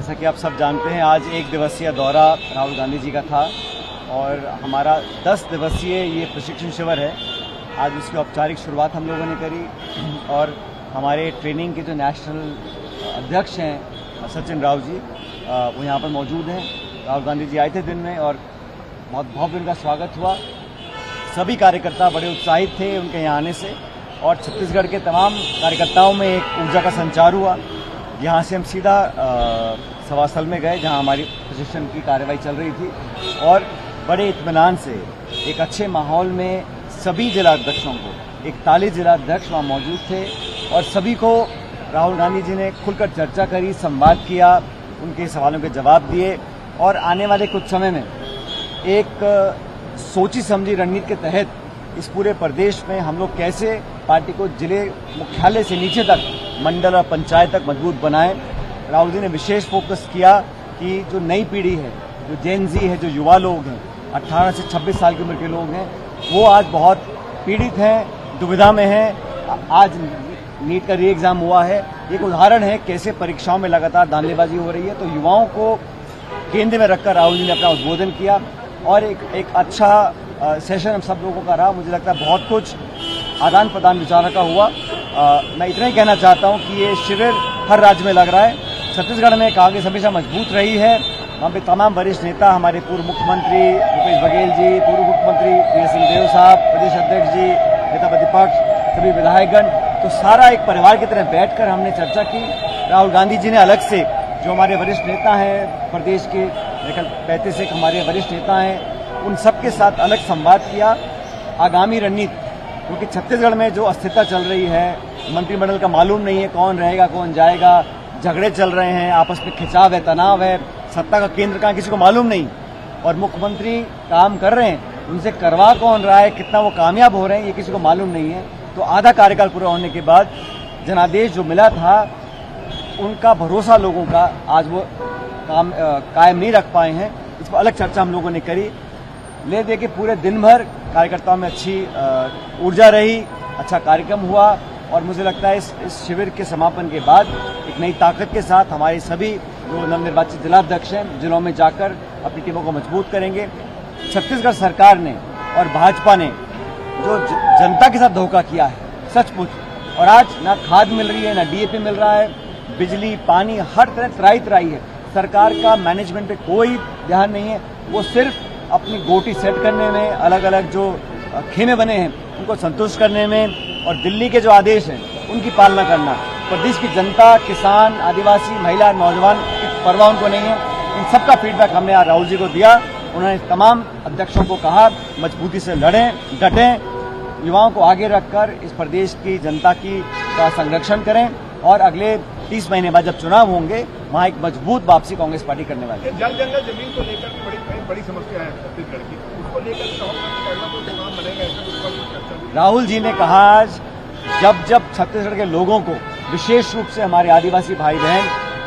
जैसा कि आप सब जानते हैं, आज 1 दिवसीय दौरा राहुल गांधी जी का था और हमारा 10 दिवसीय ये प्रशिक्षण शिविर है। आज उसकी औपचारिक शुरुआत हम लोगों ने करी और हमारे ट्रेनिंग के जो नेशनल अध्यक्ष हैं सचिन राव जी, वो यहाँ पर मौजूद हैं। राहुल गांधी जी आए थे दिन में और बहुत भव्य उनका स्वागत हुआ। सभी कार्यकर्ता बड़े उत्साहित थे उनके यहाँ आने से और छत्तीसगढ़ के तमाम कार्यकर्ताओं में एक ऊर्जा का संचार हुआ। यहाँ से हम सीधा सभा स्थल में गए जहाँ हमारी प्रशिक्षण की कार्रवाई चल रही थी और बड़े इत्मीनान से एक अच्छे माहौल में सभी जिलाध्यक्षों को 41 जिलाध्यक्ष वहाँ मौजूद थे और सभी को राहुल गांधी जी ने खुलकर चर्चा करी, संवाद किया, उनके सवालों के जवाब दिए और आने वाले कुछ समय में एक सोची समझी रणनीति के तहत इस पूरे प्रदेश में हम लोग कैसे पार्टी को जिले मुख्यालय से नीचे तक मंडल और पंचायत तक मजबूत बनाएं। राहुल जी ने विशेष फोकस किया कि जो नई पीढ़ी है, जो जेन जी है, जो युवा लोग हैं, 18 से 26 साल की उम्र के लोग हैं, वो आज बहुत पीड़ित हैं, दुविधा में हैं। आज नीट का री एग्जाम हुआ है, एक उदाहरण है कैसे परीक्षाओं में लगातार धांधलीबाजी हो रही है। तो युवाओं को केंद्र में रखकर राहुल जी ने अपना उद्बोधन किया और एक अच्छा सेशन हम सब लोगों का रहा। मुझे लगता है बहुत कुछ आदान प्रदान विचार का हुआ। मैं इतना ही कहना चाहता हूं कि ये शिविर हर राज्य में लग रहा है। छत्तीसगढ़ में कांग्रेस हमेशा मजबूत रही है। वहाँ पे तमाम वरिष्ठ नेता, हमारे पूर्व मुख्यमंत्री भूपेश बघेल जी, पूर्व मुख्यमंत्री प्रिय सिंह देव साहब, प्रदेश अध्यक्ष जी, नेता प्रतिपक्ष, सभी विधायकगण, तो सारा एक परिवार की तरह बैठकर हमने चर्चा की। राहुल गांधी जी ने अलग से जो हमारे वरिष्ठ नेता हैं प्रदेश के, 35 हमारे वरिष्ठ नेता हैं, उन सबके साथ अलग संवाद किया। आगामी रणनीति, क्योंकि छत्तीसगढ़ में जो अस्थिरता चल रही है, मंत्रिमंडल का मालूम नहीं है कौन रहेगा कौन जाएगा, झगड़े चल रहे हैं, आपस में खिंचाव है, तनाव है, सत्ता का केंद्र कहाँ किसी को मालूम नहीं और मुख्यमंत्री काम कर रहे हैं, उनसे करवा कौन रहा है, कितना वो कामयाब हो रहे हैं, ये किसी को मालूम नहीं है। तो आधा कार्यकाल पूरा होने के बाद जनादेश जो मिला था, उनका भरोसा लोगों का आज वो कायम नहीं रख पाए हैं। इस पर अलग चर्चा हम लोगों ने करी। ले दे के पूरे दिन भर कार्यकर्ताओं में अच्छी ऊर्जा रही, अच्छा कार्यक्रम हुआ और मुझे लगता है इस शिविर के समापन के बाद एक नई ताकत के साथ हमारे सभी जो नवनिर्वाचित जिलाध्यक्ष हैं जिलों में जाकर अपनी टीमों को मजबूत करेंगे। छत्तीसगढ़ सरकार ने और भाजपा ने जो जनता के साथ धोखा किया है सचमुच, और आज ना खाद मिल रही है, ना डीएपी मिल रहा है, बिजली पानी हर तरह त्राई है। सरकार का मैनेजमेंट पे कोई ध्यान नहीं है, वो सिर्फ अपनी गोटी सेट करने में, अलग अलग जो खेमे बने हैं उनको संतुष्ट करने में और दिल्ली के जो आदेश हैं उनकी पालना करना। प्रदेश की जनता, किसान, आदिवासी, महिला, नौजवान की परवाह उनको नहीं है। इन सबका फीडबैक हमने आज राहुल जी को दिया। उन्होंने तमाम अध्यक्षों को कहा मजबूती से लड़ें, डटें, युवाओं को आगे रखकर इस प्रदेश की जनता का संरक्षण करें और अगले 30 महीने बाद जब चुनाव होंगे वहाँ एक मजबूत वापसी कांग्रेस पार्टी करने वाली है। जल जंगल जमीन को लेकर बड़ी समस्या है छत्तीसगढ़ की, उसको लेकर प्रोग्राम बनेगा। राहुल जी ने कहा आज जब छत्तीसगढ़ के लोगों को, विशेष रूप से हमारे आदिवासी भाई बहन,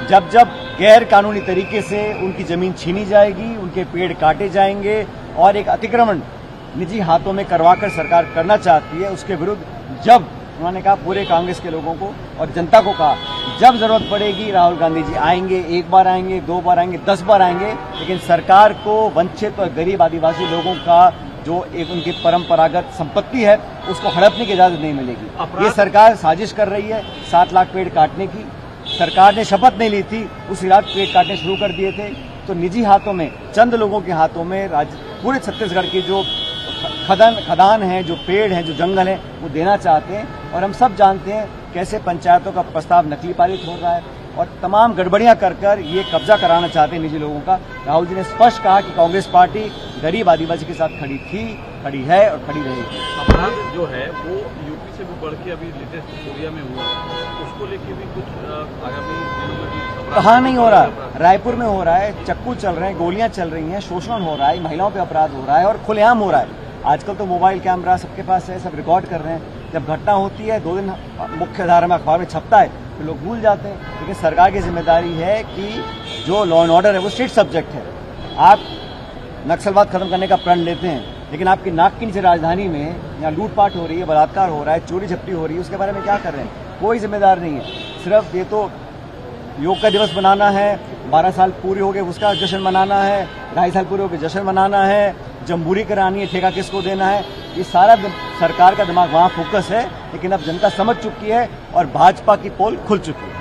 जब गैर कानूनी तरीके से उनकी जमीन छीनी जाएगी, उनके पेड़ काटे जाएंगे और एक अतिक्रमण निजी हाथों में करवाकर सरकार करना चाहती है, उसके विरुद्ध जब उन्होंने कहा पूरे कांग्रेस के लोगों को और जनता को कहा जब जरूरत पड़ेगी राहुल गांधी जी आएंगे, 1 बार आएंगे, 2 बार आएंगे, 10 बार आएंगे, लेकिन सरकार को वंचित और गरीब आदिवासी लोगों का जो एक उनकी परंपरागत संपत्ति है उसको हड़पने की इजाजत नहीं मिलेगी। ये सरकार साजिश कर रही है 7 लाख पेड़ काटने की। सरकार ने शपथ नहीं ली थी, उसी रात पेड़ काटने शुरू कर दिए थे। तो निजी हाथों में, चंद लोगों के हाथों में पूरे छत्तीसगढ़ की जो खदान है, जो पेड़ हैं, जो जंगल हैं, वो देना चाहते हैं। और हम सब जानते हैं कैसे पंचायतों का प्रस्ताव नकली पारित हो रहा है और तमाम गड़बड़ियां कर ये कब्जा कराना चाहते हैं निजी लोगों का। राहुल जी ने स्पष्ट कहा कि कांग्रेस पार्टी गरीब आदिवासी के साथ खड़ी थी, खड़ी है और खड़ी रहेगी। अपराध जो है वो यूपी से भी बढ़ के अभी लेटेस्ट कोरिया में हुआ, उसको लेके भी कुछ आगामी दिनों में भी कहाँ नहीं हो रहा, रायपुर में हो रहा है, चक्कू चल रहे हैं, गोलियां चल रही हैं, शोषण हो रहा है, महिलाओं पे अपराध हो रहा है और खुलेआम हो रहा है। आजकल तो मोबाइल कैमरा सबके पास है, सब रिकॉर्ड कर रहे हैं। जब घटना होती है 2 दिन मुख्य धारा में अखबार में छपता है तो लोग भूल जाते हैं। लेकिन सरकार की जिम्मेदारी है कि जो लॉ एंड ऑर्डर है वो स्टेट सब्जेक्ट है। आप नक्सलवाद खत्म करने का प्रण लेते हैं, लेकिन आपकी नाक के नीचे राजधानी में यहाँ लूटपाट हो रही है, बलात्कार हो रहा है, चोरी झपटी हो रही है, उसके बारे में क्या कर रहे हैं? कोई जिम्मेदार नहीं है। सिर्फ ये तो योग का दिवस मनाना है, 12 साल पूरे हो गए उसका जश्न मनाना है, 2.5 साल पूरे हो गए जश्न मनाना है, जमहूरी करानी है, ठेका किसको देना है, ये सारा सरकार का दिमाग वहाँ फोकस है। लेकिन अब जनता समझ चुकी है और भाजपा की पोल खुल चुकी है।